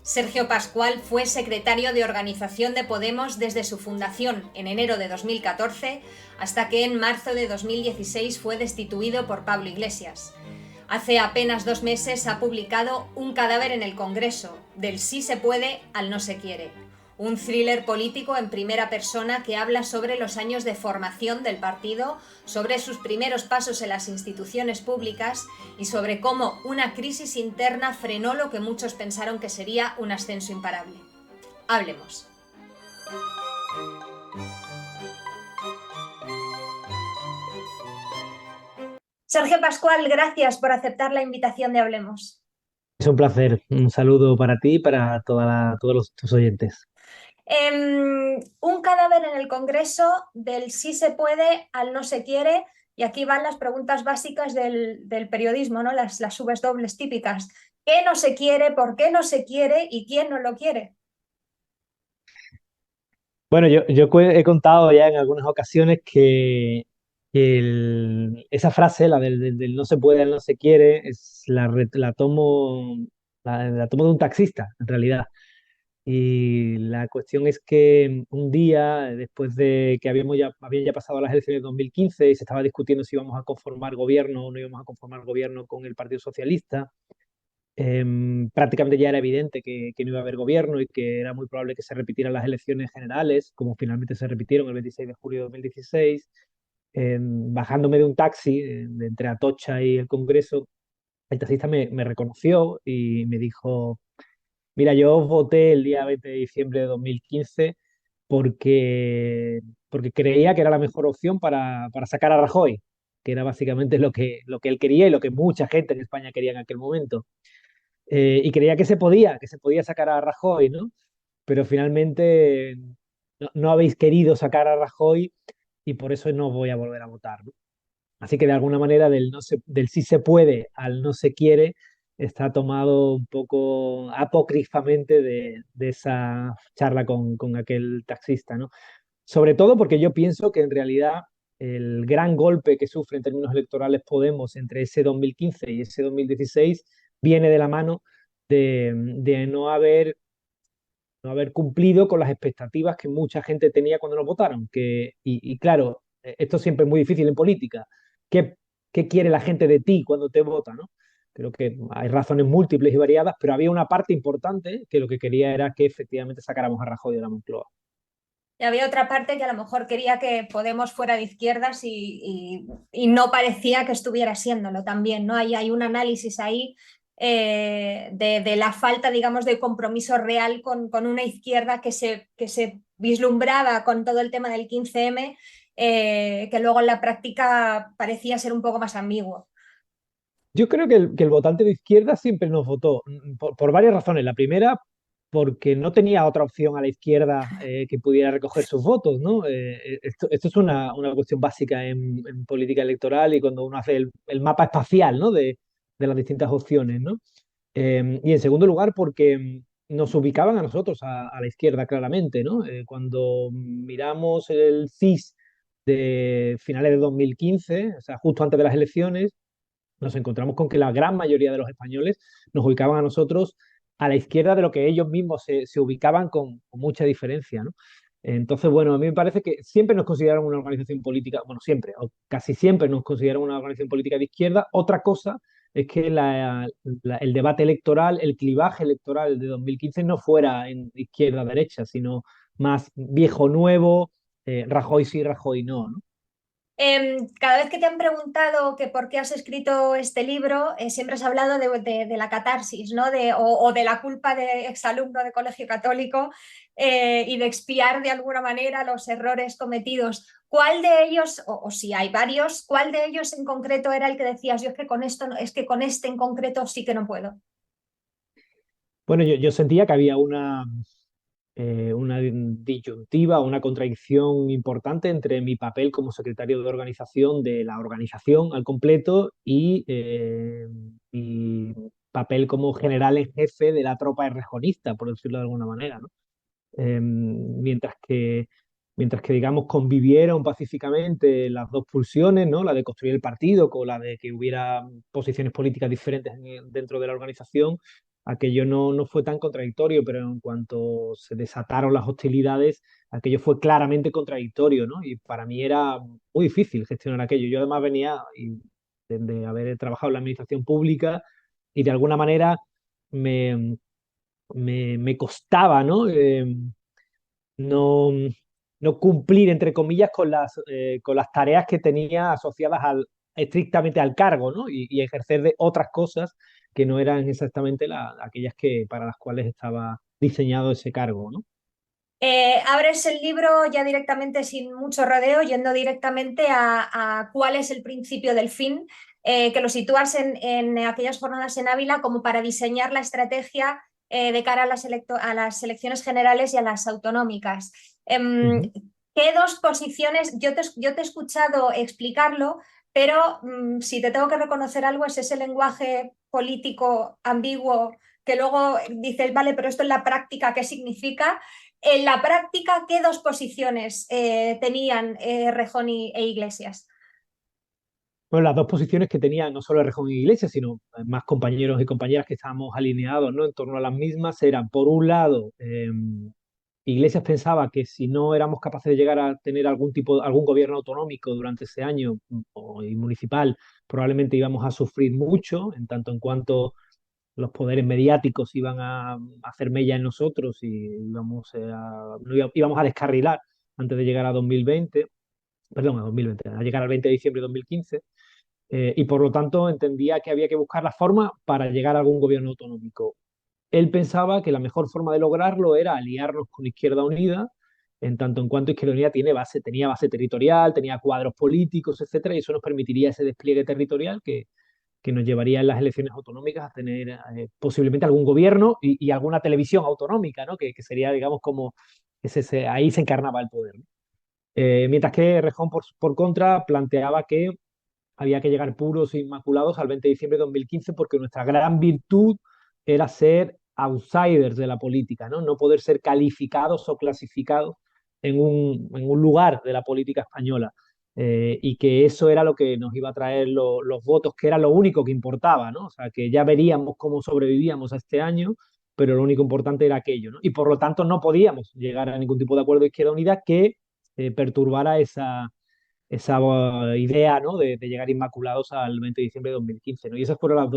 Sergio Pascual fue secretario de organización de Podemos desde su fundación en enero de 2014 hasta que en marzo de 2016 fue destituido por Pablo Iglesias. Hace apenas 2 meses ha publicado Un cadáver en el Congreso, del sí se puede al no se quiere, un thriller político en primera persona que habla sobre los años de formación del partido, sobre sus primeros pasos en las instituciones públicas y sobre cómo una crisis interna frenó lo que muchos pensaron que sería un ascenso imparable. Hablemos. Sergio Pascual, gracias por aceptar la invitación de Hablemos. Es un placer. Un saludo para ti y para todos tus oyentes. Un cadáver en el Congreso, del sí se puede al no se quiere, y aquí van las preguntas básicas del periodismo, ¿no? Las subes dobles típicas. ¿Qué no se quiere? ¿Por qué no se quiere? ¿Y quién no lo quiere? Bueno, yo he contado ya en algunas ocasiones que esa frase, la del no se puede, al no se quiere, la tomo de un taxista, en realidad. Y la cuestión es que un día, después de que habían ya pasado las elecciones de 2015 y se estaba discutiendo si íbamos a conformar gobierno o no íbamos a conformar gobierno con el Partido Socialista, prácticamente ya era evidente que no iba a haber gobierno y que era muy probable que se repitieran las elecciones generales, como finalmente se repitieron el 26 de julio de 2016. Bajándome de un taxi de entre Atocha y el Congreso, el taxista me reconoció y me dijo: mira, yo voté el día 20 de diciembre de 2015 porque, porque creía que era la mejor opción para sacar a Rajoy, que era básicamente lo que él quería y lo que mucha gente en España quería en aquel momento. Y creía que se podía sacar a Rajoy, ¿no? Pero finalmente no habéis querido sacar a Rajoy y por eso no voy a volver a votar, ¿no? Así que de alguna manera del sí se puede al no se quiere está tomado un poco apócrifamente de esa charla con aquel taxista, ¿no? Sobre todo porque yo pienso que en realidad el gran golpe que sufre en términos electorales Podemos entre ese 2015 y ese 2016 viene de la mano de no haber cumplido con las expectativas que mucha gente tenía cuando nos votaron. Y claro, esto siempre es muy difícil en política. ¿Qué, qué quiere la gente de ti cuando te vota, ¿no? Creo que hay razones múltiples y variadas, pero había una parte importante que lo que quería era que efectivamente sacáramos a Rajoy de la Moncloa. Y había otra parte que a lo mejor quería que Podemos fuera de izquierdas y no parecía que estuviera siéndolo también, ¿no? Hay un análisis ahí de la falta, digamos, de compromiso real con una izquierda que se vislumbraba con todo el tema del 15M, que luego en la práctica parecía ser un poco más ambiguo. Yo creo que el votante de izquierda siempre nos votó, por varias razones. La primera, porque no tenía otra opción a la izquierda que pudiera recoger sus votos, ¿no? Esto es una cuestión básica en política electoral y cuando uno hace el mapa espacial, ¿no? De las distintas opciones, ¿no? Y en segundo lugar, porque nos ubicaban a nosotros, a la izquierda, claramente, ¿no? Cuando miramos el CIS de finales de 2015, o sea, justo antes de las elecciones, nos encontramos con que la gran mayoría de los españoles nos ubicaban a nosotros a la izquierda de lo que ellos mismos se ubicaban con mucha diferencia, ¿no? Entonces, bueno, a mí me parece que siempre nos consideraron una organización política, bueno, siempre, o casi siempre nos consideraron una organización política de izquierda. Otra cosa es que el debate electoral, el clivaje electoral de 2015 no fuera en izquierda-derecha, sino más viejo-nuevo, Rajoy sí, Rajoy no, ¿no? Cada vez que te han preguntado que por qué has escrito este libro, siempre has hablado de la catarsis, ¿no? O de la culpa de exalumno de colegio católico y de expiar de alguna manera los errores cometidos. ¿Cuál de ellos, o si hay varios, cuál de ellos en concreto era el que decías, yo es que con esto, es que con este en concreto sí que no puedo? Bueno, yo sentía que había una disyuntiva, una contradicción importante entre mi papel como secretario de organización de la organización al completo y papel como general en jefe de la tropa errejonista, por decirlo de alguna manera, ¿no? Mientras que, digamos, convivieron pacíficamente las dos pulsiones, ¿no? La de construir el partido con la de que hubiera posiciones políticas diferentes dentro de la organización. aquello no fue tan contradictorio, pero en cuanto se desataron las hostilidades, aquello fue claramente contradictorio, ¿no? Y para mí era muy difícil gestionar aquello. Yo además venía de haber trabajado en la administración pública y de alguna manera me, me costaba, ¿no? No, no cumplir, entre comillas, con las tareas que tenía asociadas estrictamente al cargo, ¿no? Y ejercer de otras cosas que no eran exactamente aquellas para las cuales estaba diseñado ese cargo, ¿no? Abres el libro ya directamente sin mucho rodeo, yendo directamente a cuál es el principio del fin, que lo sitúas en aquellas jornadas en Ávila como para diseñar la estrategia de cara a las elecciones generales y a las autonómicas. Ujú. ¿Qué dos posiciones? Yo te he escuchado explicarlo, pero si te tengo que reconocer algo es ese lenguaje político ambiguo que luego dices, vale, pero esto en la práctica, ¿qué significa? En la práctica, ¿qué dos posiciones tenían Rejón e Iglesias? Bueno, las dos posiciones que tenía no solo Errejón y Iglesias, sino más compañeros y compañeras que estábamos alineados, ¿no? En torno a las mismas, eran, por un lado, Iglesias pensaba que si no éramos capaces de llegar a tener algún gobierno autonómico durante ese año y municipal, probablemente íbamos a sufrir mucho, en tanto en cuanto los poderes mediáticos iban a hacer mella en nosotros y íbamos a descarrilar antes de llegar a 2020, perdón, a 2020, a llegar al 20 de diciembre de 2015. Y por lo tanto entendía que había que buscar la forma para llegar a algún gobierno autonómico. Él pensaba que la mejor forma de lograrlo era aliarnos con Izquierda Unida, en tanto en cuanto Izquierda Unida tenía base territorial, tenía cuadros políticos, etcétera, y eso nos permitiría ese despliegue territorial que nos llevaría en las elecciones autonómicas a tener posiblemente algún gobierno y alguna televisión autonómica, ¿no? Que sería, digamos, como ahí se encarnaba el poder, ¿no? Mientras que Rejón, por contra, planteaba que había que llegar puros e inmaculados al 20 de diciembre de 2015 porque nuestra gran virtud era ser outsiders de la política, ¿no? No poder ser calificados o clasificados en un lugar de la política española. Y que eso era lo que nos iba a traer los votos, que era lo único que importaba, ¿no? O sea, que ya veríamos cómo sobrevivíamos a este año, pero lo único importante era aquello, ¿no? Y por lo tanto no podíamos llegar a ningún tipo de acuerdo de Izquierda Unida que perturbara esa idea, ¿no? De llegar inmaculados al 20 de diciembre de 2015, ¿no? Y esas fueron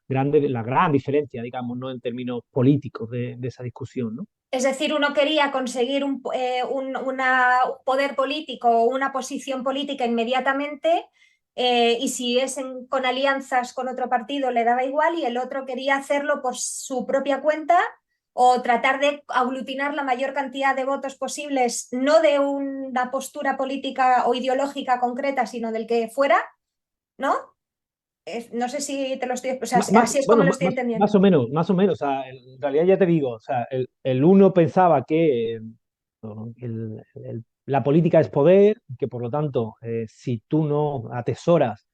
la gran diferencia, digamos, ¿no? En términos políticos de esa discusión, ¿no? Es decir, uno quería conseguir un poder político o una posición política inmediatamente y si es con alianzas con otro partido le daba igual y el otro quería hacerlo por su propia cuenta o tratar de aglutinar la mayor cantidad de votos posibles, no de una postura política o ideológica concreta, sino del que fuera, ¿no? No sé si te lo estoy... O sea, así es como Bueno, lo estoy entendiendo. más o menos, más o menos. O sea, en realidad ya te digo, o sea, el uno pensaba que no, la política es poder, que por lo tanto, si tú no atesoras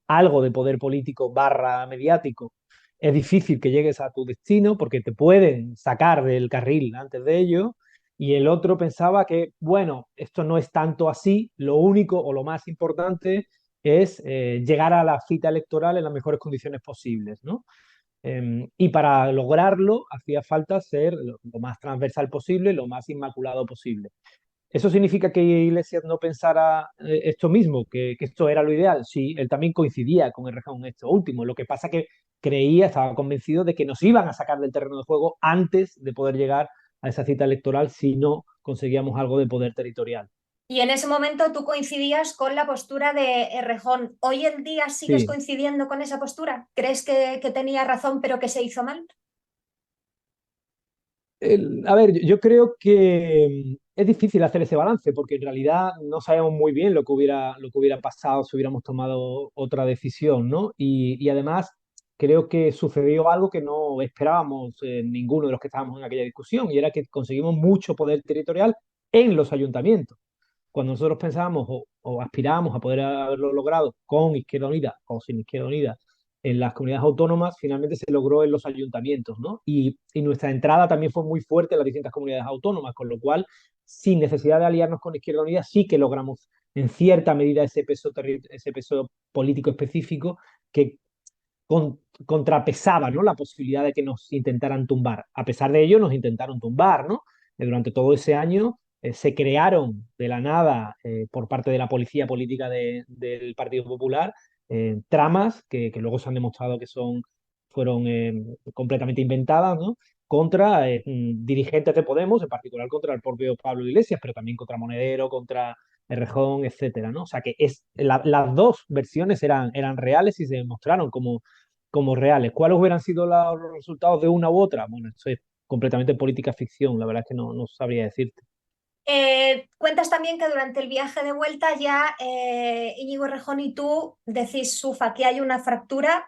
algo de poder político barra mediático, es difícil que llegues a tu destino porque te pueden sacar del carril antes de ello. Y el otro pensaba que, bueno, esto no es tanto así, lo único o lo más importante es llegar a la cita electoral en las mejores condiciones posibles, ¿no? Y para lograrlo hacía falta ser lo más transversal posible, lo más inmaculado posible. ¿Eso significa que Iglesias no pensara esto mismo, que esto era lo ideal? Sí, él también coincidía con Errejón en esto último. Lo que pasa que estaba convencido de que nos iban a sacar del terreno de juego antes de poder llegar a esa cita electoral si no conseguíamos algo de poder territorial. Y en ese momento tú coincidías con la postura de Errejón. ¿Hoy en día sigues Sí, coincidiendo con esa postura? ¿Crees que tenía razón pero que se hizo mal? A ver, yo creo que es difícil hacer ese balance porque en realidad no sabemos muy bien lo que hubiera pasado si hubiéramos tomado otra decisión, ¿no? Y además creo que sucedió algo que no esperábamos ninguno de los que estábamos en aquella discusión y era que conseguimos mucho poder territorial en los ayuntamientos. Cuando nosotros pensábamos o aspirábamos a poder haberlo logrado con Izquierda Unida o sin Izquierda Unida en las comunidades autónomas, finalmente se logró en los ayuntamientos, ¿no? Y nuestra entrada también fue muy fuerte en las distintas comunidades autónomas, con lo cual, sin necesidad de aliarnos con Izquierda Unida, sí que logramos en cierta medida ese peso político específico que contrapesaba, ¿no?, la posibilidad de que nos intentaran tumbar. A pesar de ello, nos intentaron tumbar, ¿no? Durante todo ese año se crearon de la nada por parte de la policía política del Partido Popular tramas que luego se han demostrado que fueron completamente inventadas, ¿no?, contra dirigentes de Podemos, en particular contra el propio Pablo Iglesias, pero también contra Monedero, contra Errejón, etcétera, ¿no? O sea que las dos versiones eran reales y se demostraron como reales. ¿Cuáles hubieran sido los resultados de una u otra? Bueno, eso es completamente política ficción, la verdad es que no sabría decirte. Cuentas también que durante el viaje de vuelta ya Íñigo Errejón y tú decís, Sufa, que hay una fractura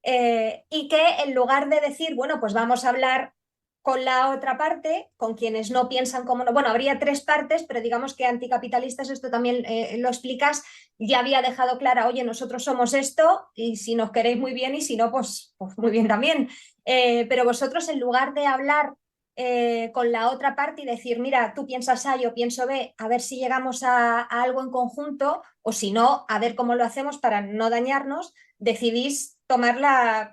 y que en lugar de decir, bueno, pues vamos a hablar con la otra parte, con quienes no piensan como no, bueno, habría tres partes, pero digamos que anticapitalistas, esto también lo explicas, ya había dejado clara, oye, nosotros somos esto y si nos queréis muy bien y si no, pues muy bien también. Pero vosotros en lugar de hablar con la otra parte y decir, mira, tú piensas A, yo pienso B, a ver si llegamos a algo en conjunto o si no, a ver cómo lo hacemos para no dañarnos, decidís tomar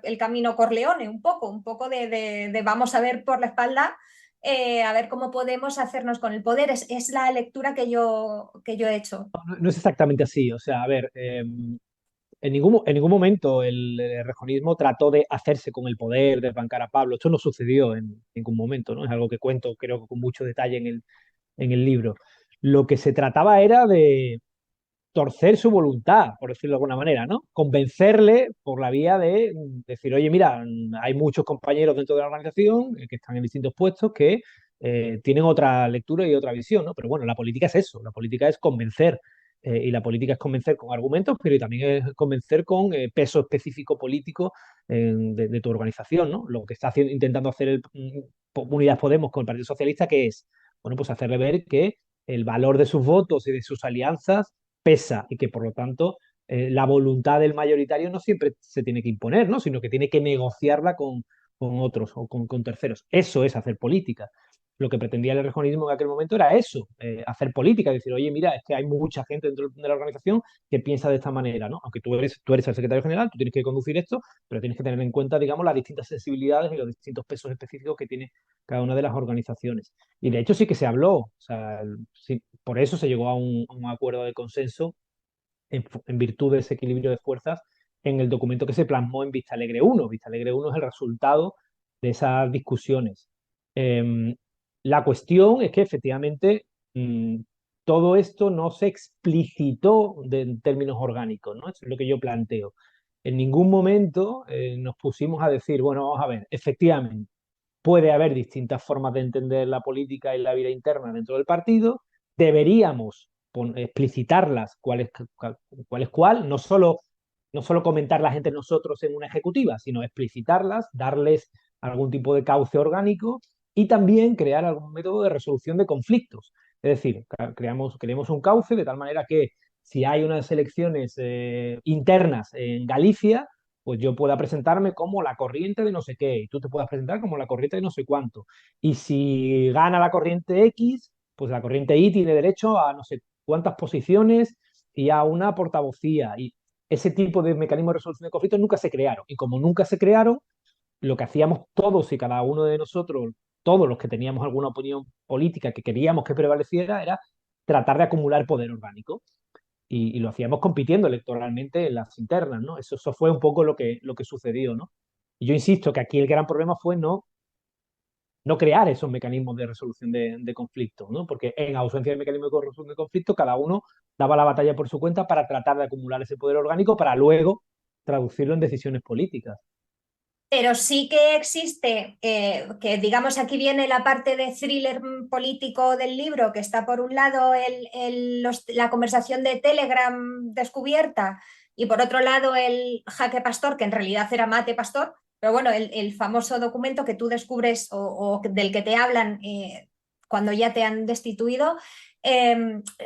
el camino Corleone un poco de vamos a ver por la espalda, a ver cómo podemos hacernos con el poder. Es la lectura que yo he hecho. No es exactamente así, o sea, a ver, en ningún momento el rejonismo trató de hacerse con el poder, de bancar a Pablo. Esto no sucedió en ningún momento, ¿no? Es algo que cuento, creo que con mucho detalle en el libro. Lo que se trataba era de torcer su voluntad, por decirlo de alguna manera, ¿no? Convencerle por la vía de decir, oye, mira, hay muchos compañeros dentro de la organización que están en distintos puestos que tienen otra lectura y otra visión, ¿no? Pero bueno, la política es eso, la política es convencer. Y la política es convencer con argumentos, pero también es convencer con peso específico político de tu organización, ¿no? Lo que está intentando hacer Unidas Podemos con el Partido Socialista, que es, bueno, pues hacerle ver que el valor de sus votos y de sus alianzas pesa y que por lo tanto la voluntad del mayoritario no siempre se tiene que imponer, ¿no?, sino que tiene que negociarla con otros o con terceros. Eso es hacer política. Lo que pretendía el regionalismo en aquel momento era eso, hacer política, decir, oye, mira, es que hay mucha gente dentro de la organización que piensa de esta manera, ¿no? Aunque tú eres el secretario general, tú tienes que conducir esto, pero tienes que tener en cuenta, digamos, las distintas sensibilidades y los distintos pesos específicos que tiene cada una de las organizaciones. Y de hecho sí que se habló, o sea, sí, por eso se llegó a un acuerdo de consenso en virtud de ese equilibrio de fuerzas en el documento que se plasmó en Vista Alegre 1. Vista Alegre 1 es el resultado de esas discusiones. Eh, la cuestión es que efectivamente todo esto no se explicitó en términos orgánicos, ¿no? Eso es lo que yo planteo. En ningún momento nos pusimos a decir, bueno, vamos a ver, efectivamente, puede haber distintas formas de entender la política y la vida interna dentro del partido, deberíamos explicitarlas cuál es cuál, no solo comentarlas entre nosotros en una ejecutiva, sino explicitarlas, darles algún tipo de cauce orgánico y también crear algún método de resolución de conflictos. Es decir, creemos un cauce de tal manera que si hay unas elecciones internas en Galicia, pues yo pueda presentarme como la corriente de no sé qué, y tú te puedas presentar como la corriente de no sé cuánto. Y si gana la corriente X, pues la corriente Y tiene derecho a no sé cuántas posiciones y a una portavocía. Y ese tipo de mecanismos de resolución de conflictos nunca se crearon. Y como nunca se crearon, lo que hacíamos todos y cada uno de nosotros, todos los que teníamos alguna opinión política que queríamos que prevaleciera, era tratar de acumular poder orgánico y lo hacíamos compitiendo electoralmente en las internas, ¿no? Eso fue un poco lo que sucedió, ¿no? Y yo insisto que aquí el gran problema fue no crear esos mecanismos de resolución de conflictos, ¿no? Porque en ausencia de mecanismos de resolución de conflictos, cada uno daba la batalla por su cuenta para tratar de acumular ese poder orgánico para luego traducirlo en decisiones políticas. Pero sí que existe, que digamos aquí viene la parte de thriller político del libro, que está por un lado la conversación de Telegram descubierta y por otro lado el jaque pastor, que en realidad era mate pastor, pero bueno, el famoso documento que tú descubres o del que te hablan cuando ya te han destituido.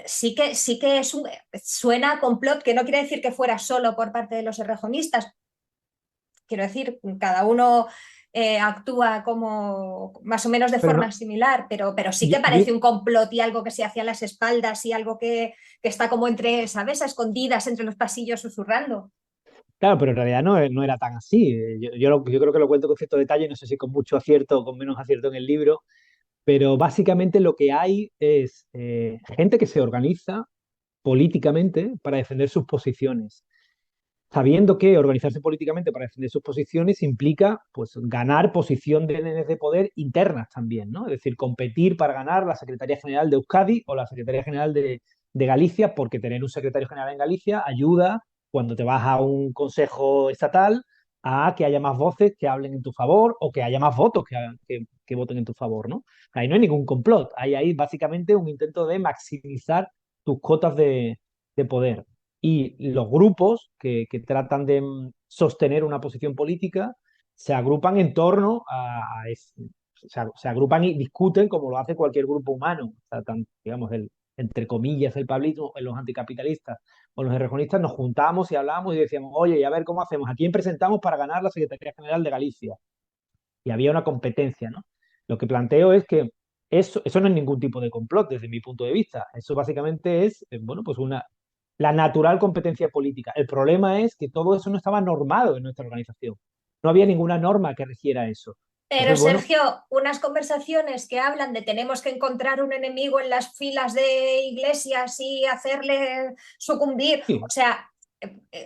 Sí que suena a complot, que no quiere decir que fuera solo por parte de los errejonistas. Quiero decir, cada uno actúa como más o menos de Pero no, forma similar, pero sí yo, que yo, parece un complot y algo que se hace a las espaldas y algo que está como entre, ¿sabes?, a escondidas entre los pasillos susurrando. Claro, pero en realidad no era tan así. Yo creo que lo cuento con cierto detalle, no sé si con mucho acierto o con menos acierto en el libro, pero básicamente lo que hay es gente que se organiza políticamente para defender sus posiciones, sabiendo que organizarse políticamente para defender sus posiciones implica pues ganar posiciones de poder internas también, ¿no? Es decir, competir para ganar la Secretaría General de Euskadi o la Secretaría General de Galicia, porque tener un secretario general en Galicia ayuda cuando te vas a un consejo estatal a que haya más voces que hablen en tu favor o que haya más votos que voten en tu favor, ¿no? Ahí no hay ningún complot, hay ahí básicamente un intento de maximizar tus cotas de poder. Y los grupos que tratan de sostener una posición política se agrupan en torno se agrupan y discuten como lo hace cualquier grupo humano. O sea, digamos, entre comillas, el pablismo, los anticapitalistas o los errejonistas nos juntamos y hablamos y decíamos, oye, y a ver cómo hacemos, ¿a quién presentamos para ganar la Secretaría General de Galicia? Y había una competencia, ¿no? Lo que planteo es que eso no es ningún tipo de complot desde mi punto de vista. Eso básicamente es, bueno, pues la natural competencia política. El problema es que todo eso no estaba normado en nuestra organización. No había ninguna norma que regiera eso. Pero Entonces, bueno, Sergio, unas conversaciones que hablan de tenemos que encontrar un enemigo en las filas de Iglesias y hacerle sucumbir, o sí, sea,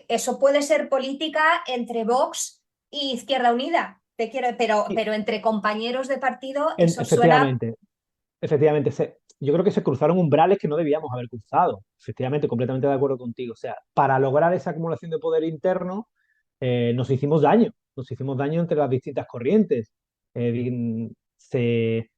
eso puede ser política entre Vox y Izquierda Unida. Te quiero, sí, pero entre compañeros de partido eso suena. efectivamente, efectivamente, yo creo que se cruzaron umbrales que no debíamos haber cruzado. Efectivamente, completamente de acuerdo contigo. O sea, para lograr esa acumulación de poder interno, nos hicimos daño entre las distintas corrientes. Se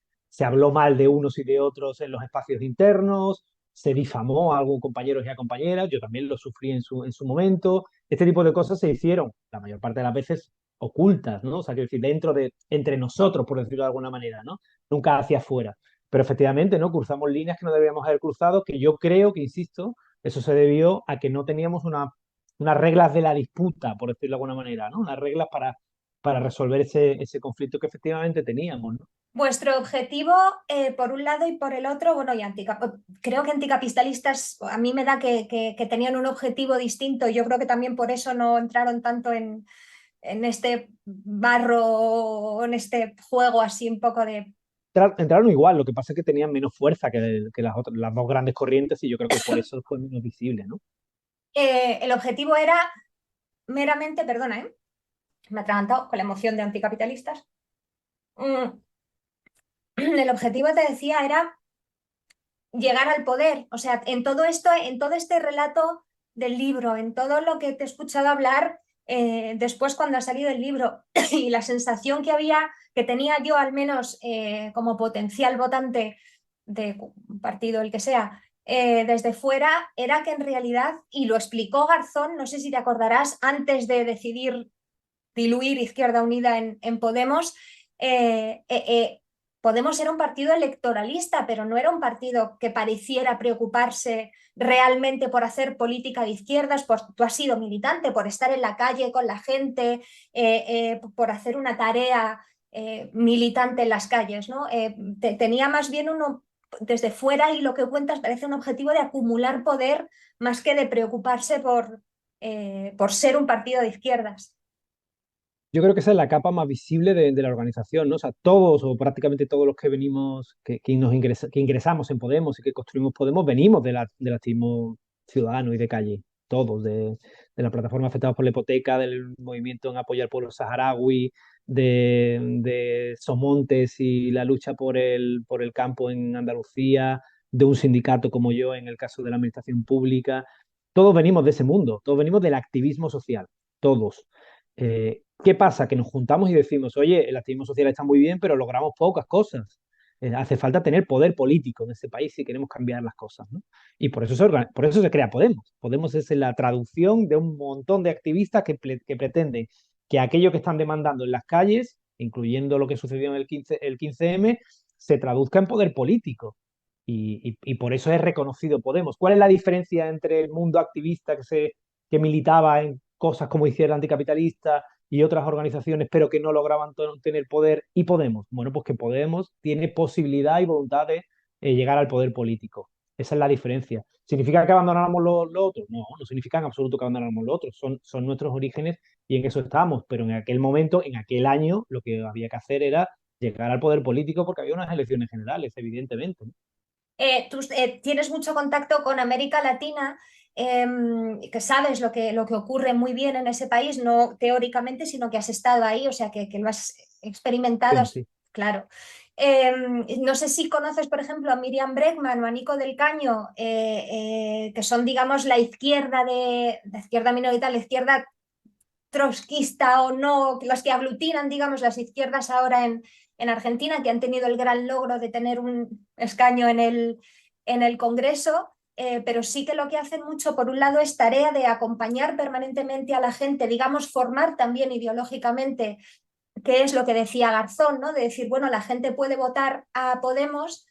habló mal de unos y de otros en los espacios internos, se difamó a algunos compañeros y a compañeras, yo también lo sufrí en su momento. Este tipo de cosas se hicieron, la mayor parte de las veces, ocultas, ¿no? O sea, quiero decir, entre nosotros, por decirlo de alguna manera, ¿no? Nunca hacia afuera. Pero efectivamente, ¿no? Cruzamos líneas que no debíamos haber cruzado, que yo creo que, insisto, eso se debió a que no teníamos unas reglas de la disputa, por decirlo de alguna manera, ¿no? Unas reglas para resolver ese conflicto que efectivamente teníamos, ¿no? Vuestro objetivo, por un lado y por el otro, bueno, creo que anticapitalistas, a mí me da que tenían un objetivo distinto. Yo creo que también por eso no entraron tanto en este barro, en este juego así un poco de. Entraron igual, lo que pasa es que tenían menos fuerza que las dos grandes corrientes y yo creo que por eso fue menos visible, ¿no? El objetivo era meramente, perdona, me he atragantado con la emoción de anticapitalistas. Mm, el objetivo, te decía, era llegar al poder. O sea, en todo esto, en todo este relato del libro, en todo lo que te he escuchado hablar después cuando ha salido el libro y la sensación que había, que tenía yo al menos como potencial votante de un partido, el que sea, desde fuera, era que en realidad, y lo explicó Garzón, no sé si te acordarás, antes de decidir diluir Izquierda Unida en Podemos, eh, eh, eh, Podemos era un partido electoralista, pero no era un partido que pareciera preocuparse realmente por hacer política de izquierdas. Tú has sido militante, por estar en la calle con la gente, por hacer una tarea militante en las calles, ¿no? Tenía más bien uno desde fuera y lo que cuentas parece un objetivo de acumular poder más que de preocuparse por ser un partido de izquierdas. Yo creo que esa es la capa más visible de la organización, ¿no? O sea, todos o prácticamente todos los que venimos, que ingresamos en Podemos y que construimos Podemos, venimos del activismo ciudadano y de calle. Todos, de la plataforma afectados por la hipoteca, del movimiento en apoyo al pueblo saharaui, de Somontes y la lucha por el campo en Andalucía, de un sindicato como yo en el caso de la administración pública. Todos venimos de ese mundo, todos venimos del activismo social, todos. ¿Qué pasa? Que nos juntamos y decimos, oye, el activismo social está muy bien, pero logramos pocas cosas. Hace falta tener poder político en este país si queremos cambiar las cosas, ¿no? Y por eso se crea Podemos. Podemos es la traducción de un montón de activistas que pretenden que aquello que están demandando en las calles, incluyendo lo que sucedió en el 15M, se traduzca en poder político. Y por eso es reconocido Podemos. ¿Cuál es la diferencia entre el mundo activista que militaba en cosas como Izquierda Anticapitalista y otras organizaciones, pero que no lograban tener poder, y Podemos? Bueno, pues que Podemos tiene posibilidad y voluntad de llegar al poder político. Esa es la diferencia. ¿Significa que abandonáramos lo otro? No, no significa en absoluto que abandonáramos lo otro. Son nuestros orígenes y en eso estamos. Pero en aquel momento, en aquel año, lo que había que hacer era llegar al poder político porque había unas elecciones generales, evidentemente, ¿no? Tú tienes mucho contacto con América Latina, que sabes lo que ocurre muy bien en ese país, no teóricamente, sino que has estado ahí, o sea, que lo has experimentado, Sí. claro. No sé si conoces, por ejemplo, a Miriam Bregman o a Nico del Caño, que son, digamos, la izquierda minoritaria, la izquierda trotskista o no, los que aglutinan, digamos, las izquierdas ahora en Argentina, que han tenido el gran logro de tener un escaño en el Congreso, pero sí que lo que hacen mucho, por un lado, es tarea de acompañar permanentemente a la gente, digamos, formar también ideológicamente, que es lo que decía Garzón, ¿no? De decir, bueno, la gente puede votar a Podemos,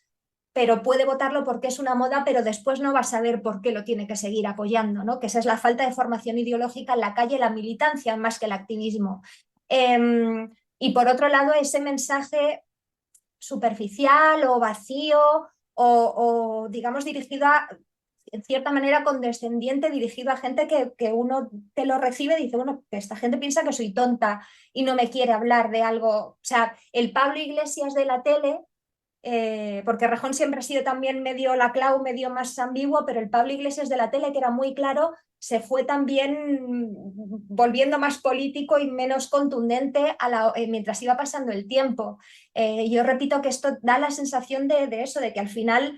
pero puede votarlo porque es una moda, pero después no va a saber por qué lo tiene que seguir apoyando, ¿no? Que esa es la falta de formación ideológica en la calle, la militancia más que el activismo. Y por otro lado, ese mensaje superficial o vacío o digamos, dirigido a, en cierta manera, condescendiente, dirigido a gente que uno te lo recibe y dice, bueno, que esta gente piensa que soy tonta y no me quiere hablar de algo. O sea, el Pablo Iglesias de la tele, porque Rejón siempre ha sido también medio la clau, medio más ambiguo, pero el Pablo Iglesias de la tele, que era muy claro, se fue también volviendo más político y menos contundente mientras iba pasando el tiempo. Yo repito que esto da la sensación de eso, de que al final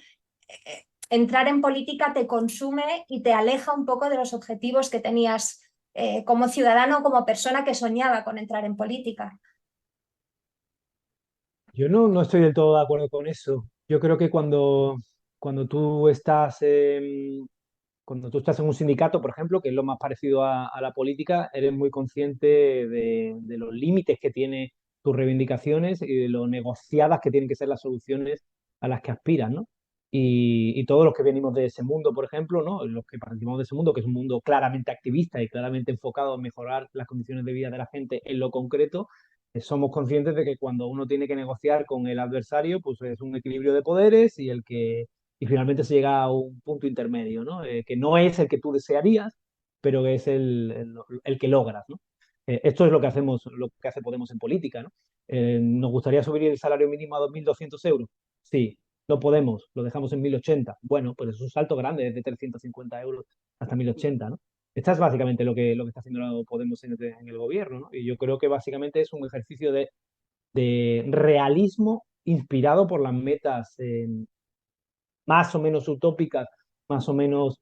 entrar en política te consume y te aleja un poco de los objetivos que tenías como ciudadano, como persona que soñaba con entrar en política. Yo no estoy del todo de acuerdo con eso. Yo creo que cuando tú estás cuando tú estás en un sindicato, por ejemplo, que es lo más parecido a la política, eres muy consciente de los límites que tiene tus reivindicaciones y de lo negociadas que tienen que ser las soluciones a las que aspiras, ¿no? Y todos los que venimos de ese mundo, por ejemplo, ¿no? Los que partimos de ese mundo, que es un mundo claramente activista y claramente enfocado en mejorar las condiciones de vida de la gente en lo concreto, somos conscientes de que cuando uno tiene que negociar con el adversario, pues es un equilibrio de poderes y finalmente se llega a un punto intermedio, ¿no? Que no es el que tú desearías, pero es el que logras, ¿no? Esto es lo que hace Podemos en política, ¿no? ¿Nos gustaría subir el salario mínimo a 2.200 euros? Sí, no podemos, lo dejamos en 1.080. Bueno, pues es un salto grande, desde 350 euros hasta 1.080, ¿no? Esta es básicamente lo que está haciendo Podemos en el gobierno, ¿no? Y yo creo que básicamente es un ejercicio de realismo inspirado por las metas más o menos utópicas, más o menos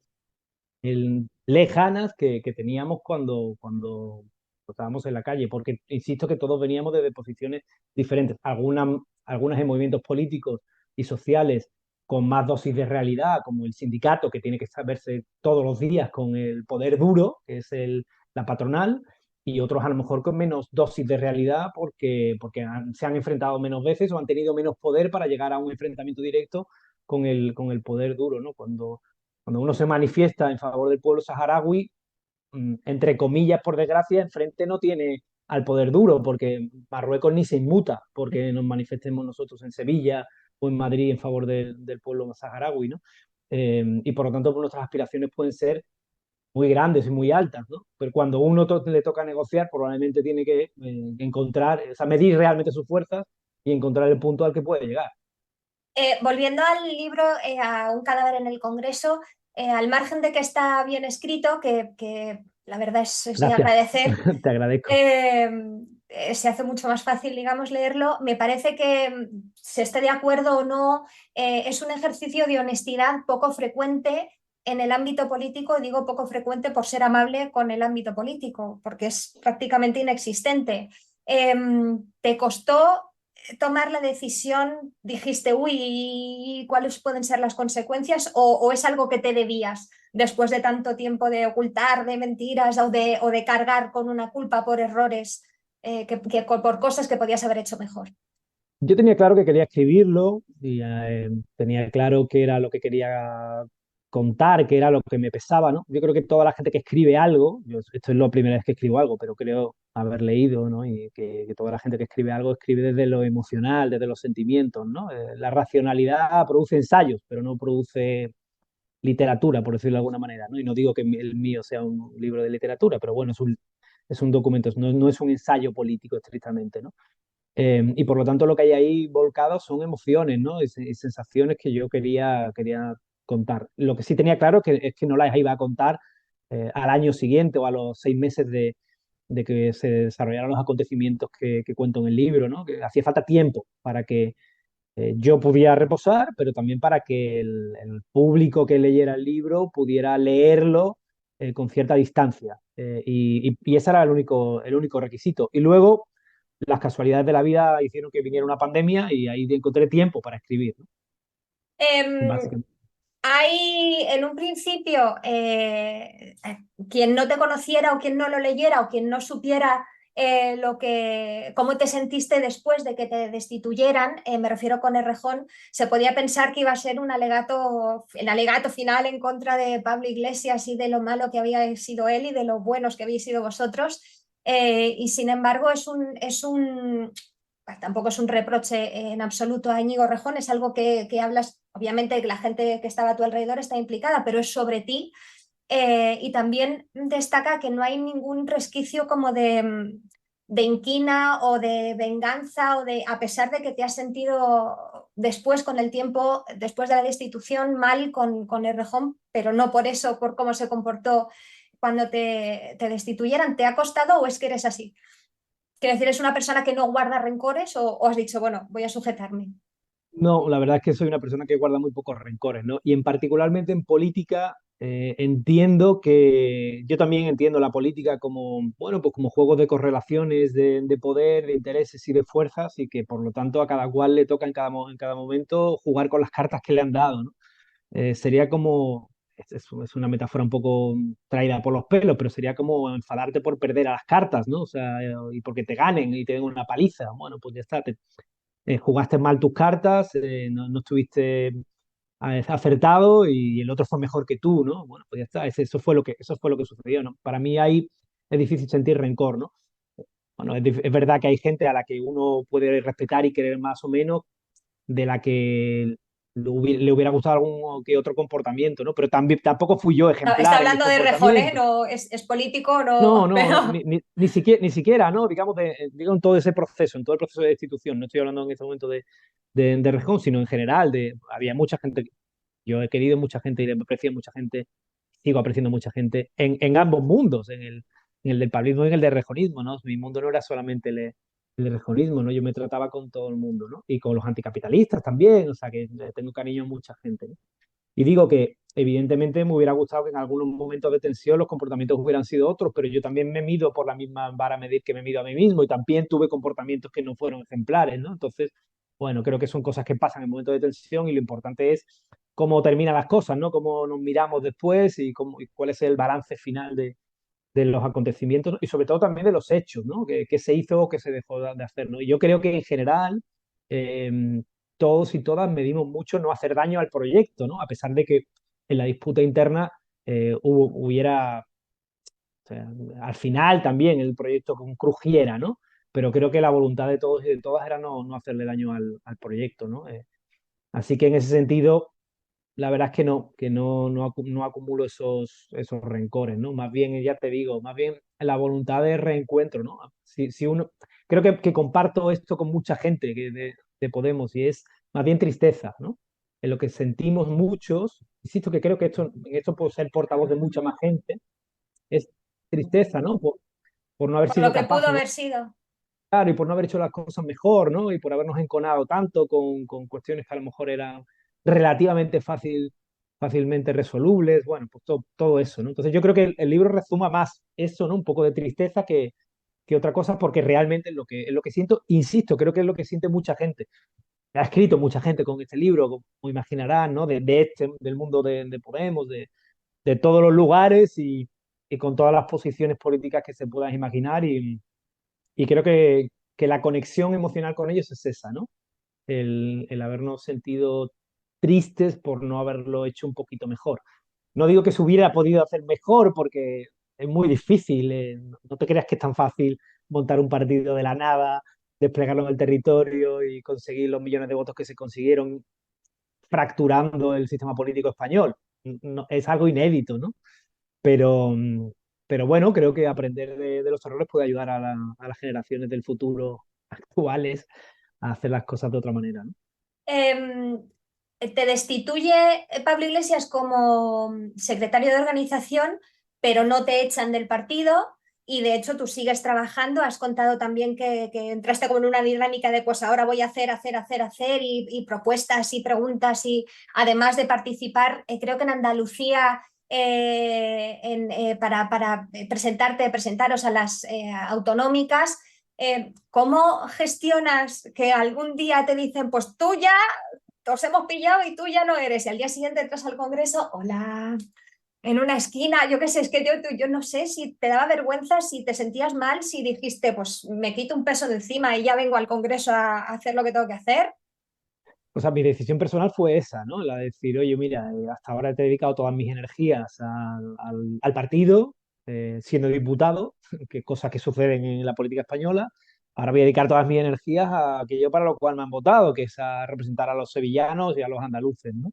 lejanas que teníamos cuando estábamos en la calle, porque insisto que todos veníamos desde posiciones diferentes, algunas en movimientos políticos y sociales con más dosis de realidad, como el sindicato, que tiene que verse todos los días con el poder duro, que es la patronal, y otros a lo mejor con menos dosis de realidad porque se han enfrentado menos veces o han tenido menos poder para llegar a un enfrentamiento directo con el poder duro, ¿no? Cuando uno se manifiesta en favor del pueblo saharaui, entre comillas, por desgracia, enfrente no tiene al poder duro, porque Marruecos ni se inmuta porque nos manifestemos nosotros en Sevilla o en Madrid en favor del pueblo saharaui, ¿no? Y por lo tanto, pues, nuestras aspiraciones pueden ser muy grandes y muy altas, ¿no? Pero cuando uno le toca negociar, probablemente tiene que encontrar, o sea, medir realmente sus fuerzas y encontrar el punto al que puede llegar. Volviendo al libro, a un cadáver en el Congreso, al margen de que está bien escrito, que la verdad es de Gracias, agradecer, te agradezco. eh, se hace mucho más fácil, digamos, leerlo. Me parece que, se esté de acuerdo o no, es un ejercicio de honestidad poco frecuente en el ámbito político. Digo poco frecuente por ser amable con el ámbito político, porque es prácticamente inexistente. ¿Te costó tomar la decisión? Dijiste, uy, ¿cuáles pueden ser las consecuencias? O es algo que te debías después de tanto tiempo de ocultar, de mentiras o de cargar con una culpa por errores, por cosas que podías haber hecho mejor? Yo tenía claro que quería escribirlo y tenía claro que era lo que quería contar, que era lo que me pesaba, ¿no? Yo creo que toda la gente que escribe algo, esto es la primera vez que escribo algo, pero creo haber leído, ¿no? Y que toda la gente que escribe algo escribe desde lo emocional, desde los sentimientos, ¿no? La racionalidad produce ensayos, pero no produce literatura, por decirlo de alguna manera, ¿no? Y no digo que el mío sea un libro de literatura, pero bueno, es un documento, no es un ensayo político estrictamente, ¿no? Y por lo tanto lo que hay ahí volcado son emociones, ¿no? Y sensaciones que yo quería contar. Lo que sí tenía claro es que no las iba a contar al año siguiente o a los 6 meses de que se desarrollaran los acontecimientos que cuento en el libro, ¿no? Que hacía falta tiempo para que yo pudiera reposar, pero también para que el público que leyera el libro pudiera leerlo con cierta distancia. Y ese era el único requisito. Y luego las casualidades de la vida hicieron que viniera una pandemia y ahí encontré tiempo para escribir, ¿no? Em, Básicamente. Hay en un principio quien no te conociera o quien no lo leyera o quien no supiera cómo te sentiste después de que te destituyeran, me refiero con Errejón, se podía pensar que iba a ser el alegato final en contra de Pablo Iglesias y de lo malo que había sido él y de lo buenos que habéis sido vosotros. Y sin embargo tampoco es un reproche en absoluto a Íñigo Rejón, es algo que hablas, obviamente la gente que estaba a tu alrededor está implicada, pero es sobre ti. Y también destaca que no hay ningún resquicio como de inquina o de venganza a pesar de que te has sentido después con el tiempo, después de la destitución, mal con Errejón, pero no por eso, por cómo se comportó cuando te destituyeran. ¿Te ha costado o es que eres así? Quiero decir, ¿es una persona que no guarda rencores o has dicho, bueno, voy a sujetarme? No, la verdad es que soy una persona que guarda muy pocos rencores, ¿no? Y en particularmente en política, entiendo que yo también entiendo la política como, bueno, pues como juego de correlaciones, de poder, de intereses y de fuerzas, y que por lo tanto a cada cual le toca en cada momento jugar con las cartas que le han dado, ¿no? Sería como, es una metáfora un poco traída por los pelos, pero sería como enfadarte por perder a las cartas, ¿no? O sea, y porque te ganen y te den una paliza. Bueno, pues ya está, jugaste mal tus cartas, no estuviste acertado y el otro fue mejor que tú, ¿no? Bueno, pues ya está, eso fue lo que sucedió, ¿no? Para mí ahí es difícil sentir rencor, ¿no? Bueno, es verdad que hay gente a la que uno puede respetar y querer más o menos, de la que le hubiera gustado algún que otro comportamiento, ¿no? Pero también, tampoco fui yo No, está ejemplar en mis hablando de Rejón, ¿eh? comportamientos. No, es político, No, no, no, pero ni siquiera, ¿no? Digamos, digo, en todo ese proceso, en todo el proceso de destitución. No estoy hablando en este momento de Rejón, sino en general. Había mucha gente, yo he querido mucha gente y le aprecio mucha gente, sigo apreciando mucha gente en ambos mundos, en el del pablismo y en el del rejonismo, ¿no? Mi mundo no era solamente el del rejonismo, ¿no? Yo me trataba con todo el mundo, ¿no? Y con los anticapitalistas también, o sea, que tengo cariño a mucha gente, ¿no? Y digo que evidentemente me hubiera gustado que en algunos momentos de tensión los comportamientos hubieran sido otros, pero yo también me mido por la misma vara medir que me mido a mí mismo y también tuve comportamientos que no fueron ejemplares, ¿no? Entonces, bueno, creo que son cosas que pasan en momentos de tensión y lo importante es cómo terminan las cosas, ¿no? Cómo nos miramos después y cuál es el balance final de los acontecimientos, ¿no? Y sobre todo también de los hechos, ¿no? ¿Qué se hizo o qué se dejó de hacer, ¿no? Y yo creo que en general eh, todos y todas medimos mucho no hacer daño al proyecto, ¿no? A pesar de que en la disputa interna hubiera, o sea, al final también el proyecto crujiera, ¿no? Pero creo que la voluntad de todos y de todas era no hacerle daño al proyecto, ¿no? Así que en ese sentido la verdad es no acumulo esos rencores, ¿no? Más bien, ya te digo, más bien la voluntad de reencuentro, ¿no? Si uno, creo que comparto esto con mucha gente de Podemos y es más bien tristeza, ¿no? En lo que sentimos muchos, insisto que creo que en esto puedo ser portavoz de mucha más gente, es tristeza, ¿no? Por no haber por lo sido que pudo capaz, ¿no? haber sido. Claro, y por no haber hecho las cosas mejor, ¿no? Y por habernos enconado tanto con cuestiones que a lo mejor eran relativamente fácilmente resolubles, bueno, pues todo eso, ¿no? Entonces yo creo que el libro resuma más eso, ¿no? Un poco de tristeza que otra cosa, porque realmente es lo que siento, insisto, creo que es lo que siente mucha gente. Ha escrito mucha gente con este libro, como imaginarán, ¿no? Del mundo de Podemos, de todos los lugares y con todas las posiciones políticas que se puedan imaginar y creo que la conexión emocional con ellos es esa, ¿no? El habernos sentido tristes por no haberlo hecho un poquito mejor. No digo que se hubiera podido hacer mejor porque es muy difícil, no te creas que es tan fácil montar un partido de la nada, desplegarlo en el territorio y conseguir los millones de votos que se consiguieron fracturando el sistema político español. es algo inédito, ¿no? Pero, pero bueno, creo que aprender de los errores puede ayudar a las generaciones del futuro actuales a hacer las cosas de otra manera, ¿no? Em, Te destituye Pablo Iglesias como secretario de organización, pero no te echan del partido y de hecho tú sigues trabajando. Has contado también que entraste como en una dinámica de pues ahora voy a hacer y propuestas y preguntas y además de participar, creo que en Andalucía para presentaros a las autonómicas. ¿Cómo gestionas que algún día te dicen, pues tú ya os hemos pillado y tú ya no eres? Y al día siguiente entras al Congreso, hola, en una esquina, yo qué sé, es que yo no sé si te daba vergüenza, si te sentías mal, si dijiste, pues me quito un peso de encima y ya vengo al Congreso a hacer lo que tengo que hacer. O sea, mi decisión personal fue esa, ¿no? La de decir, oye, mira, hasta ahora te he dedicado todas mis energías al partido, siendo diputado, que cosas que suceden en la política española. Ahora voy a dedicar todas mis energías a aquello para lo cual me han votado, que es a representar a los sevillanos y a los andaluces, ¿no?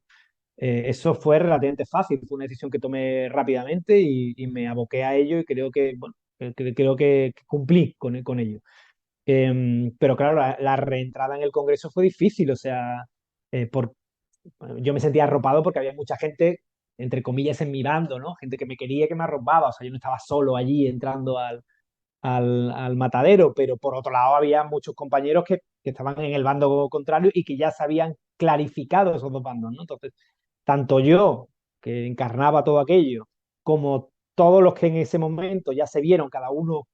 Eso fue relativamente fácil, fue una decisión que tomé rápidamente y me aboqué a ello y creo que, bueno, creo que cumplí con ello. Pero claro, la reentrada en el Congreso fue difícil, o sea, por, bueno, yo me sentía arropado porque había mucha gente, entre comillas, en mi bando, ¿no? Gente que me quería, que me arropaba, o sea, yo no estaba solo allí entrando al matadero, pero por otro lado había muchos compañeros que estaban en el bando contrario y que ya se habían clarificado esos dos bandos, ¿no? Entonces, tanto yo, que encarnaba todo aquello, como todos los que en ese momento ya se vieron cada uno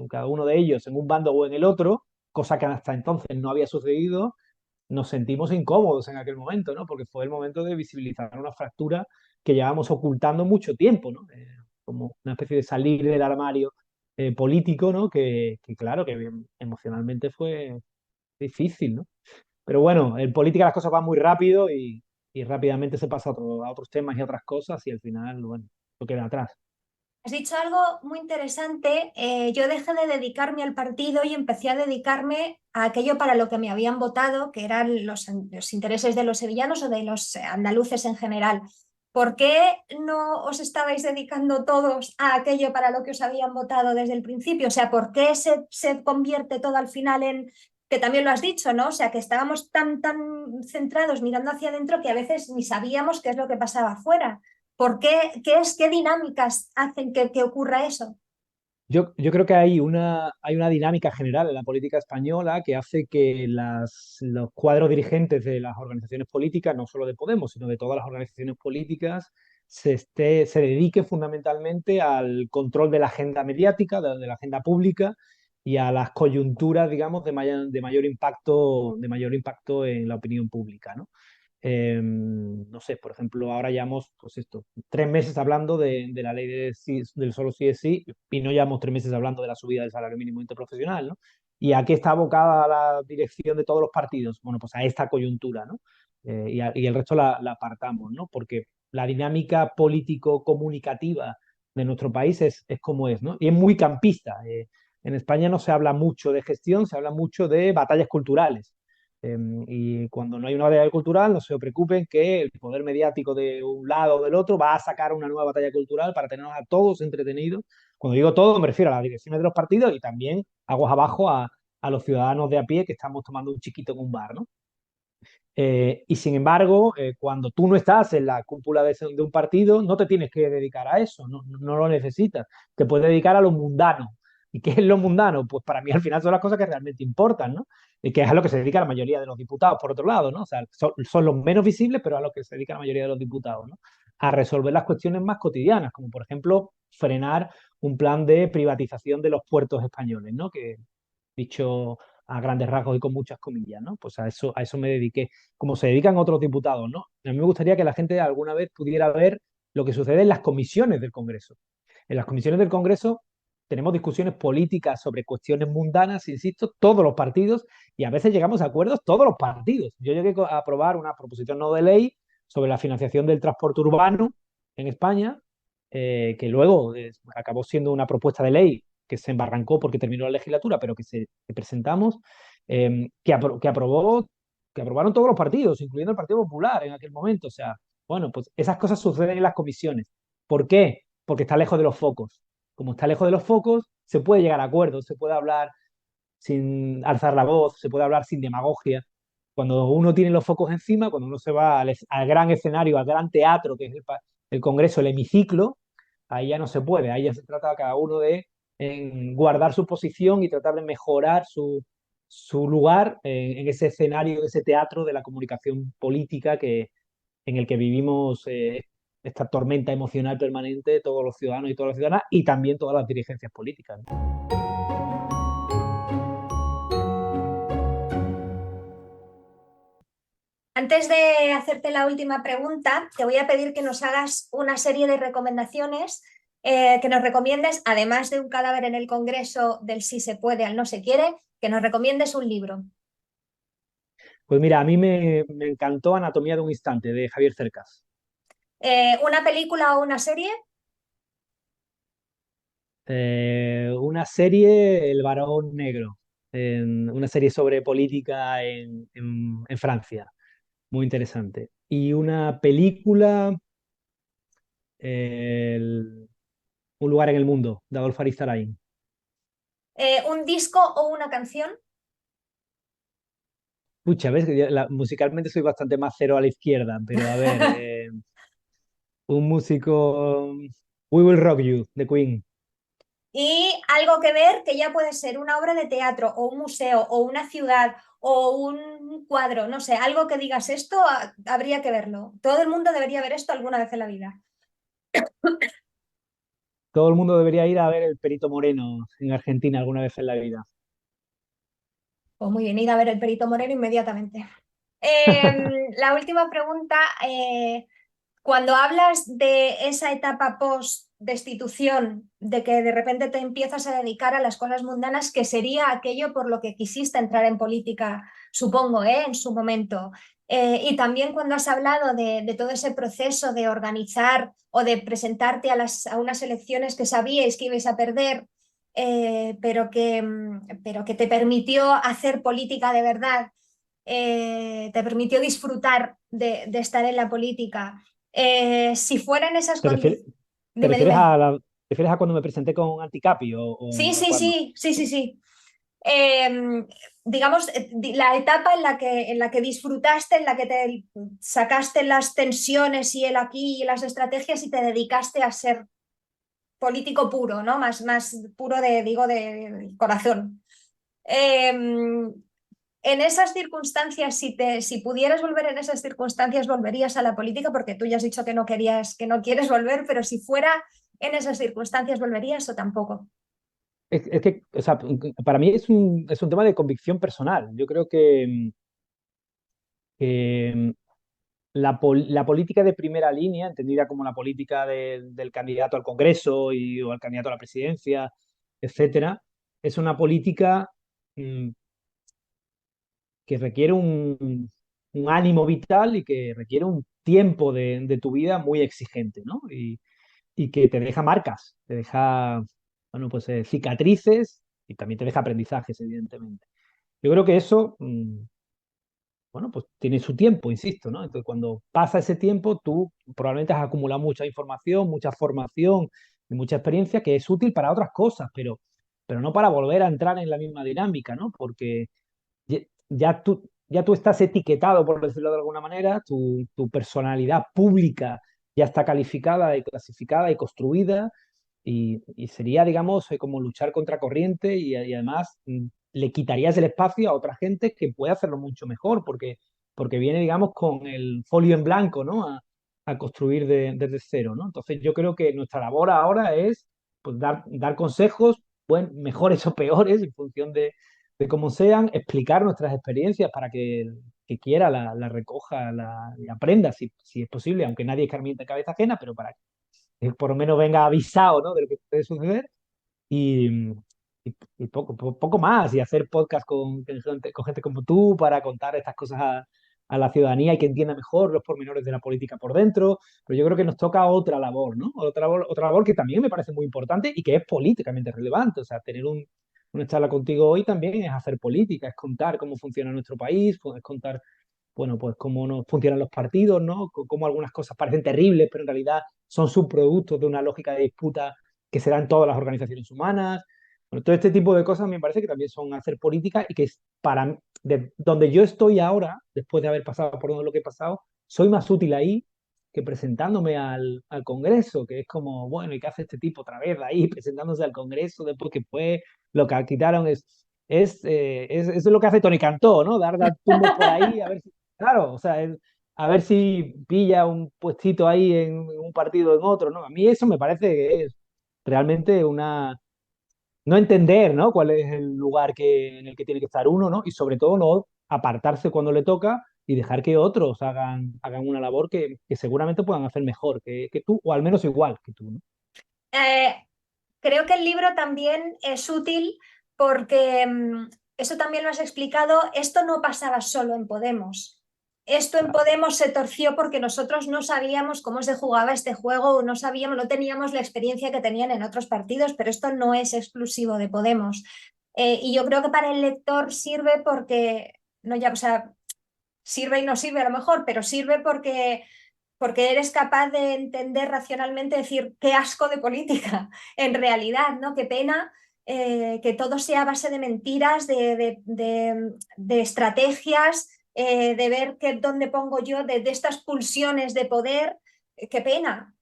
cada uno de ellos en un bando o en el otro, cosa que hasta entonces no había sucedido, nos sentimos incómodos en aquel momento, ¿no? Porque fue el momento de visibilizar una fractura que llevábamos ocultando mucho tiempo, ¿no? Como una especie de salir del armario político, ¿no? Que claro, que emocionalmente fue difícil, ¿no? Pero bueno, en política las cosas van muy rápido y rápidamente se pasa a otros temas y a otras cosas y al final, bueno, lo queda atrás. Has dicho algo muy interesante. Yo dejé de dedicarme al partido y empecé a dedicarme a aquello para lo que me habían votado, que eran los intereses de los sevillanos o de los andaluces en general. ¿Por qué no os estabais dedicando todos a aquello para lo que os habían votado desde el principio? O sea, ¿por qué se convierte todo al final en, que también lo has dicho, ¿no? O sea, que estábamos tan centrados mirando hacia adentro que a veces ni sabíamos qué es lo que pasaba afuera. ¿Por qué? ¿Qué dinámicas hacen que ocurra eso? Yo creo que hay una dinámica general en la política española que hace que los cuadros dirigentes de las organizaciones políticas, no solo de Podemos, sino de todas las organizaciones políticas, se dedique fundamentalmente al control de la agenda mediática, de la agenda pública y a las coyunturas, digamos, de mayor impacto en la opinión pública, ¿no? No sé, por ejemplo, ahora llevamos, pues esto, 3 meses hablando de la ley del solo sí es sí y no llevamos 3 meses hablando de la subida del salario mínimo interprofesional, ¿no? ¿Y a qué está abocada la dirección de todos los partidos? Bueno, pues a esta coyuntura, ¿no? Y el resto la apartamos, ¿no? Porque la dinámica político-comunicativa de nuestro país es como es, ¿no? Y es muy campista. En España no se habla mucho de gestión, se habla mucho de batallas culturales. Y cuando no hay una batalla cultural, no se preocupen que el poder mediático de un lado o del otro va a sacar una nueva batalla cultural para tenernos a todos entretenidos. Cuando digo todo, me refiero a las direcciones de los partidos y también aguas abajo a los ciudadanos de a pie que estamos tomando un chiquito en un bar, ¿no? Y sin embargo, cuando tú no estás en la cúpula de un partido, no te tienes que dedicar a eso, no lo necesitas. Te puedes dedicar a lo mundano. ¿Y qué es lo mundano? Pues para mí al final son las cosas que realmente importan, ¿no? Y que es a lo que se dedica la mayoría de los diputados, por otro lado, ¿no? O sea, son los menos visibles, pero a lo que se dedica la mayoría de los diputados, ¿no? A resolver las cuestiones más cotidianas, como por ejemplo frenar un plan de privatización de los puertos españoles, ¿no? Que dicho a grandes rasgos y con muchas comillas, ¿no? Pues a eso me dediqué, como se dedican otros diputados, ¿no? A mí me gustaría que la gente alguna vez pudiera ver lo que sucede en las comisiones del Congreso. En las comisiones del Congreso tenemos discusiones políticas sobre cuestiones mundanas, insisto, todos los partidos, y a veces llegamos a acuerdos todos los partidos. Yo llegué a aprobar una proposición no de ley sobre la financiación del transporte urbano en España, que luego acabó siendo una propuesta de ley que se embarrancó porque terminó la legislatura, pero que presentamos, que aprobaron todos los partidos, incluyendo el Partido Popular en aquel momento. O sea, Bueno, pues esas cosas suceden en las comisiones. ¿Por qué? Porque está lejos de los focos. Como está lejos de los focos, se puede llegar a acuerdos, se puede hablar sin alzar la voz, se puede hablar sin demagogia. Cuando uno tiene los focos encima, cuando uno se va al gran escenario, al gran teatro, que es el Congreso, el hemiciclo, ahí ya no se puede, ahí ya se trata cada uno de guardar su posición y tratar de mejorar su lugar en ese escenario, en ese teatro de la comunicación política en el que vivimos esta tormenta emocional permanente todos los ciudadanos y todas las ciudadanas y también todas las dirigencias políticas, ¿no? Antes de hacerte la última pregunta, te voy a pedir que nos hagas una serie de recomendaciones, que nos recomiendes, además de un cadáver en el Congreso del sí se puede al no se quiere, que nos recomiendes un libro. Pues mira, a mí me encantó Anatomía de un instante, de Javier Cercas. ¿Una película o una serie? Una serie, El Varón Negro, una serie sobre política en Francia, muy interesante. Y una película, Un lugar en el mundo, de Adolfo Aristarain. ¿Un disco o una canción? Pucha, ves que musicalmente soy bastante más cero a la izquierda, pero a ver, un músico, We Will Rock You, de Queen. Y algo que ver que ya puede ser una obra de teatro o un museo o una ciudad o un cuadro, no sé, algo que digas esto, habría que verlo. Todo el mundo debería ver esto alguna vez en la vida. Todo el mundo debería ir a ver El Perito Moreno en Argentina alguna vez en la vida. Pues muy bien, ir a ver el Perito Moreno inmediatamente. La última pregunta, cuando hablas de esa etapa post destitución, de que de repente te empiezas a dedicar a las cosas mundanas, que sería aquello por lo que quisiste entrar en política, supongo, en su momento. Y también cuando has hablado de todo ese proceso de organizar o de presentarte a unas elecciones que sabíais que ibais a perder, pero que te permitió hacer política de verdad, te permitió disfrutar de estar en la política. Si fueran esas ¿Te refieres, condiciones... te Dime, refieres dime. te refieres a cuando me presenté con Anticapi Sí, o sí, cuándo? sí, sí, sí, sí. Digamos, la etapa en la que disfrutaste, en la que te sacaste las tensiones y el aquí y las estrategias y te dedicaste a ser político puro, ¿no? Más puro de, digo, de corazón. En esas circunstancias, si pudieras volver en esas circunstancias, volverías a la política, porque tú ya has dicho que no querías, que no quieres volver, pero si fuera en esas circunstancias, ¿volverías o tampoco? Es que, o sea, para mí es un tema de convicción personal. Yo creo que la política de primera línea, entendida como la política del candidato al Congreso o al candidato a la presidencia, etcétera, es una política mm, que requiere un ánimo vital y que requiere un tiempo de tu vida muy exigente, ¿no? Y que te deja marcas, te deja, bueno, pues cicatrices y también te deja aprendizajes, evidentemente. Yo creo que eso, bueno, pues tiene su tiempo, insisto, ¿no? Entonces, cuando pasa ese tiempo, tú probablemente has acumulado mucha información, mucha formación y mucha experiencia que es útil para otras cosas, pero no para volver a entrar en la misma dinámica, ¿no? Porque ya tú estás etiquetado, por decirlo de alguna manera, tu personalidad pública ya está calificada y clasificada y construida y sería, digamos, como luchar contra corriente y además le quitarías el espacio a otra gente que puede hacerlo mucho mejor porque viene, digamos, con el folio en blanco, ¿no? A construir desde cero, ¿no? Entonces yo creo que nuestra labor ahora es pues, dar consejos, mejores o peores en función de cómo sean, explicar nuestras experiencias para que el que quiera la recoja y aprenda, si es posible, aunque nadie escarmiente cabeza ajena, pero para que por lo menos venga avisado, ¿no? De lo que puede suceder y, y poco más, y hacer podcast con gente como tú para contar estas cosas a la ciudadanía y que entienda mejor los pormenores de la política por dentro, pero yo creo que nos toca otra labor, ¿no? Otra labor que también me parece muy importante y que es políticamente relevante, o sea, tener una charla contigo hoy también es hacer política, es contar cómo funciona nuestro país, es contar bueno, pues cómo no funcionan los partidos, ¿no? Cómo algunas cosas parecen terribles, pero en realidad son subproductos de una lógica de disputa que se da en todas las organizaciones humanas. Bueno, todo este tipo de cosas me parece que también son hacer política y que es para de donde yo estoy ahora, después de haber pasado por todo lo que he pasado, soy más útil ahí que presentándome al Congreso, que es como, bueno, ¿y qué hace este tipo otra vez ahí presentándose al Congreso después que fue lo que quitaron es lo que hace Tony Cantó, ¿no? Dar tumbos por ahí, a ver si, claro, o sea, a ver si pilla un puestito ahí en un partido o en otro, ¿no? A mí eso me parece que es realmente no entender, ¿no? Cuál es el lugar en el que tiene que estar uno, ¿no? Y sobre todo no apartarse cuando le toca y dejar que otros hagan una labor que seguramente puedan hacer mejor que tú, o al menos igual que tú, ¿no? Eh, Creo que el libro también es útil porque, eso también lo has explicado, esto no pasaba solo en Podemos. Esto en Claro. Podemos se torció porque nosotros no sabíamos cómo se jugaba este juego, o no sabíamos, no teníamos la experiencia que tenían en otros partidos, pero esto no es exclusivo de Podemos. Y yo creo que para el lector sirve porque, no ya, o sea, sirve y no sirve a lo mejor, pero sirve porque eres capaz de entender racionalmente, decir, qué asco de política, en realidad, ¿no? Qué pena que todo sea a base de mentiras, de estrategias, de ver dónde pongo yo, de estas pulsiones de poder. Qué pena.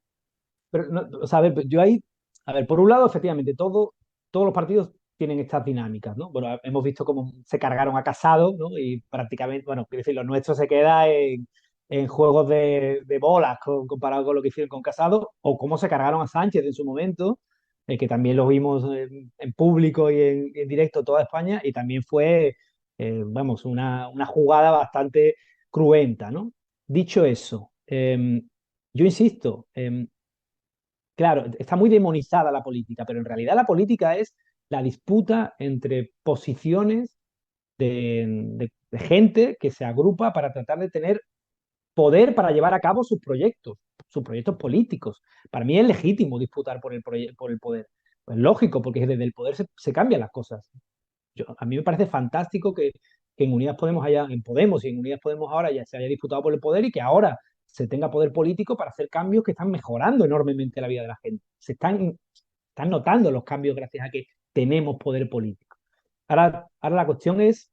Pero, o sea, a ver, yo ahí, a ver, por un lado, efectivamente, todos los partidos tienen estas dinámicas, ¿no? Bueno, hemos visto cómo se cargaron a Casado, ¿no? Y prácticamente, bueno, quiero decir, lo nuestro se queda en juegos de bolas comparado con lo que hicieron con Casado, o cómo se cargaron a Sánchez en su momento, que también lo vimos en público y en directo toda España, y también fue, vamos, una jugada bastante cruenta, ¿no? Dicho eso, yo insisto, claro, está muy demonizada la política, pero en realidad la política es la disputa entre posiciones de gente que se agrupa para tratar de tener poder para llevar a cabo sus proyectos políticos. Para mí es legítimo disputar por el poder. Pues lógico, porque desde el poder se cambian las cosas. A mí me parece fantástico que en Unidas Podemos en Podemos y en Unidas Podemos ahora ya se haya disputado por el poder y que ahora se tenga poder político para hacer cambios que están mejorando enormemente la vida de la gente. Están notando los cambios gracias a que tenemos poder político. Ahora la cuestión es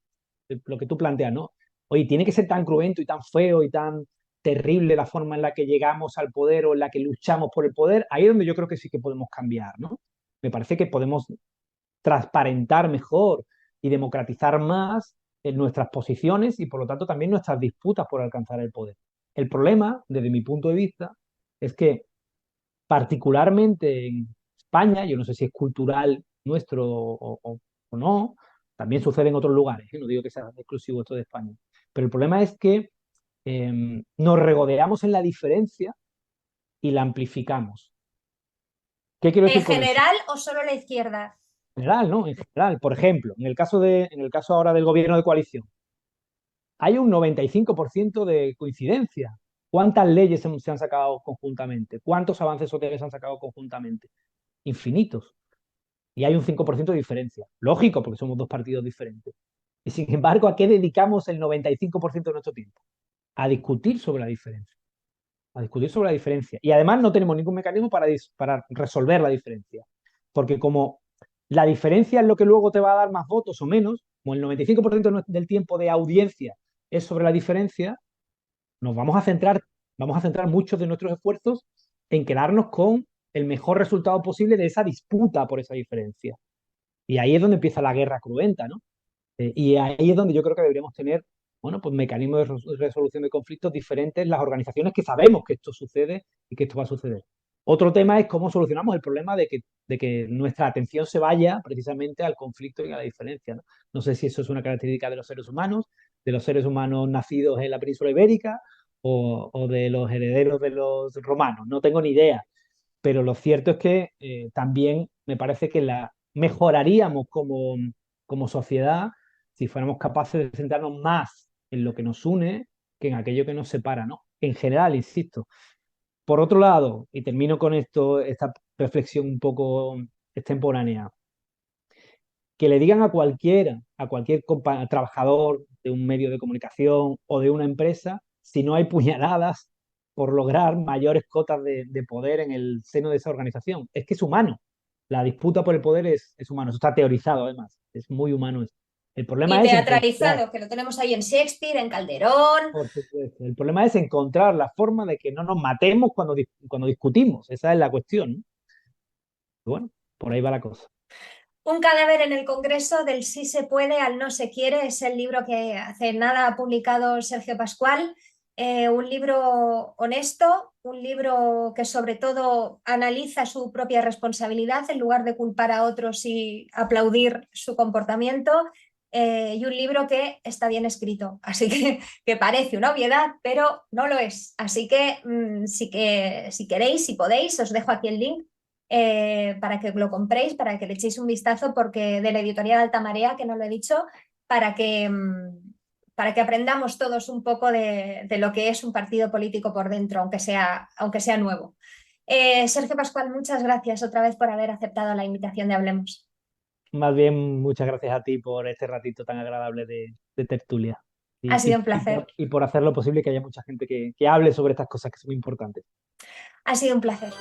lo que tú planteas, ¿no? Oye, tiene que ser tan cruento y tan feo y tan terrible la forma en la que llegamos al poder o en la que luchamos por el poder. Ahí es donde yo creo que sí que podemos cambiar, ¿no? Me parece que podemos transparentar mejor y democratizar más en nuestras posiciones y por lo tanto también nuestras disputas por alcanzar el poder. El problema, desde mi punto de vista, es que particularmente en España, yo no sé si es cultural nuestro o no, también sucede en otros lugares, ¿eh? No digo que sea exclusivo esto de España, pero el problema es que nos regodeamos en la diferencia y la amplificamos. ¿Qué quiero ¿En decir con eso? general o solo la izquierda? En general, ¿no? En general, por ejemplo, en el caso ahora del gobierno de coalición, hay un 95% de coincidencia. ¿Cuántas leyes se han sacado conjuntamente? ¿Cuántos avances sociales se han sacado conjuntamente? Infinitos. Y hay un 5% de diferencia. Lógico, porque somos dos partidos diferentes. Y sin embargo, ¿a qué dedicamos el 95% de nuestro tiempo? A discutir sobre la diferencia. A discutir sobre la diferencia. Y además no tenemos ningún mecanismo para resolver la diferencia. Porque como la diferencia es lo que luego te va a dar más votos o menos, como el 95% del tiempo de audiencia es sobre la diferencia, nos vamos a centrar muchos de nuestros esfuerzos en quedarnos con el mejor resultado posible de esa disputa por esa diferencia. Y ahí es donde empieza la guerra cruenta, ¿no? Y ahí es donde yo creo que deberíamos tener, bueno, pues mecanismos de resolución de conflictos diferentes, las organizaciones que sabemos que esto sucede y que esto va a suceder. Otro tema es cómo solucionamos el problema de que nuestra atención se vaya precisamente al conflicto y a la diferencia, ¿no? No sé si eso es una característica de los seres humanos nacidos en la península ibérica o de los herederos de los romanos, no tengo ni idea, pero lo cierto es que también me parece que la mejoraríamos como sociedad si fuéramos capaces de centrarnos más en lo que nos une que en aquello que nos separa, ¿no? En general, insisto. Por otro lado, y termino con esto, esta reflexión un poco extemporánea, que le digan a cualquier trabajador de un medio de comunicación o de una empresa, si no hay puñaladas por lograr mayores cotas de poder en el seno de esa organización. Es que es humano. La disputa por el poder es humano. Eso está teorizado, además. Es muy humano eso. El Y problema es encontrar, teatralizado, que lo tenemos ahí en Shakespeare, en Calderón. por supuesto, el problema es encontrar la forma de que no nos matemos cuando discutimos. Esa es la cuestión, ¿no? Y bueno, por ahí va la cosa. Un cadáver en el Congreso, del sí se puede al no se quiere, es el libro que hace nada ha publicado Sergio Pascual. Un libro honesto, un libro que sobre todo analiza su propia responsabilidad en lugar de culpar a otros y aplaudir su comportamiento. Y un libro que está bien escrito, así que parece una obviedad, pero no lo es. Así que, si queréis, si podéis, os dejo aquí el link para que lo compréis, para que le echéis un vistazo, porque de la editorial Alta Marea, que no lo he dicho, para que, para que aprendamos todos un poco de lo que es un partido político por dentro, aunque sea nuevo. Sergio Pascual, muchas gracias otra vez por haber aceptado la invitación de Hablemos. Más bien, muchas gracias a ti por este ratito tan agradable de tertulia Ha y, sido y- un y por, placer. y por hacer lo posible que haya mucha gente que hable sobre estas cosas que son importantes. Ha sido un placer.